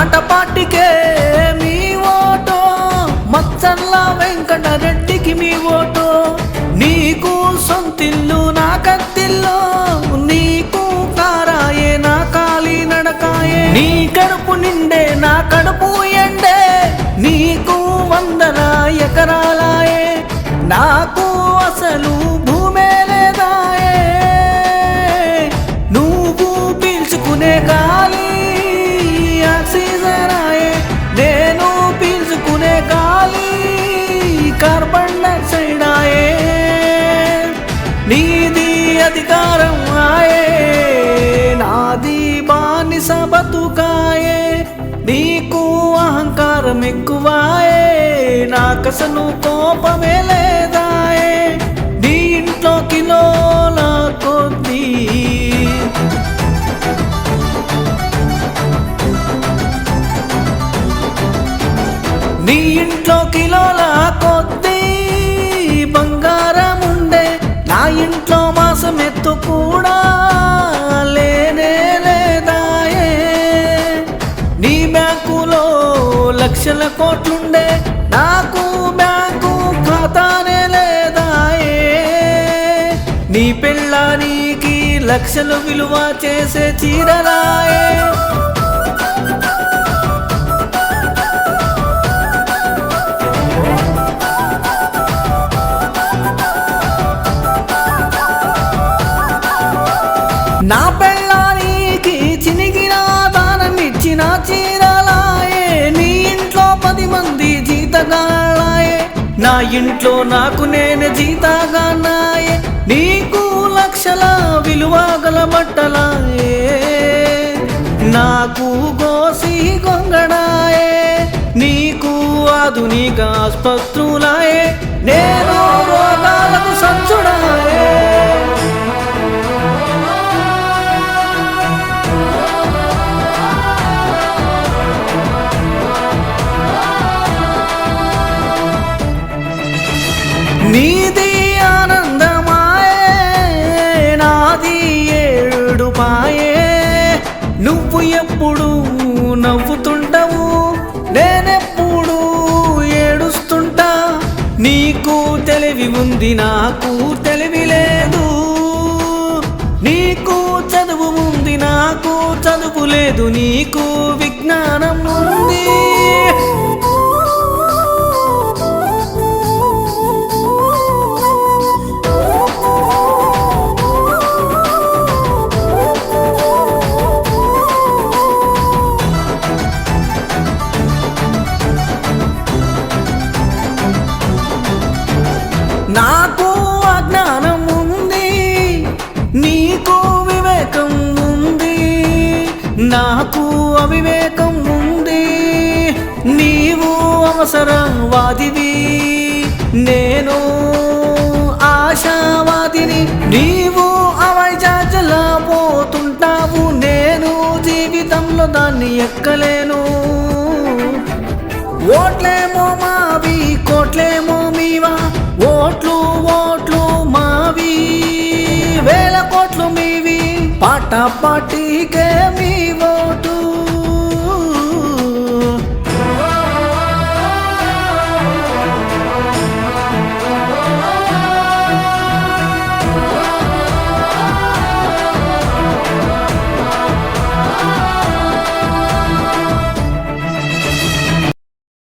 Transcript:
పాటపాటికే మీ vote, Macharla వెంకటరెడ్డికి మీ vote. నీకు సొంతిల్లు నా కత్తిల్లు, నీకు కారాయే నా కాలి నడకాయే. నీ కడుపు నిండే నా కడుపు ఎండే, నీకు 100 ఎకరాలాయే, నాకు అసలు భూమే లేదాయే. నువ్వు పీల్చుకునే గాలి ఆక్సిజనాయే, నేను పీల్చుకునే గాలి కార్బన్ డైఆక్సైడ్ ఆయే. నీది అధికారం ఆయే, నాది బానిస బతుకాయే. నీకు అహంకారం ఎక్కువాయే, నాకసలు కోపమే లేదాయే. నీ ఇంట్లో కిలోల కొద్దీ నీ ఇంట్లో కిలోల కొద్దీ బంగారం ఉండే, నా ఇంట్లో మాసం ఎత్తు కూడా లేనే లేదాయే. నీ బ్యాంకులో లక్షల కోట్లుండే, నాకు బ్యాంకు ఖాతానే లేదాయే. నీ పెళ్ళానికి లక్షలు విలువ చేసే చీరలాయే. నా పెళ్ళానికి చినిగిన దానమిచ్చిన చీరలాయే. నీ ఇంట్లో 10 మంది జీతగాళ్ళాయే, నా ఇంట్లో నాకు నేను జీతగానాయే. నీకు లక్షల విలువ గల బట్టలాయే, నాకు గోసి గొంగడాయే. నీకు ఆధునిక ఆస్పత్రులాయే, నేను రోగాలకు సచ్చుడాయే. నీది ఆనందమాయే, నాది ఏడుపాయే. నువ్వు ఎప్పుడు నవ్వుతుంటావు, నేనెప్పుడు ఏడుస్తుంటా. నీకు తెలివి ఉంది, నాకు తెలివి లేదు. నీకు చదువు ఉంది, నాకు చదువు లేదు. నీకు విజ్ఞానం ఉంది, నాకు అజ్ఞానం ఉంది, నీకు వివేకం ఉంది. నాకు అవివేకం ఉంది, నీవు అవసరవాదివి, నేను ఆశావాదిని. నీవు అవైజాజలా పోతుంటావు, నేను జీవితంలో దాన్ని ఎక్కలేను. ఓట్లేమో మావి, కోట్లేమో మీవా, ఓట్లు ఓట్లు మావి, వేల కోట్లు మీవి. పాటపాటికే మీ ఓటు.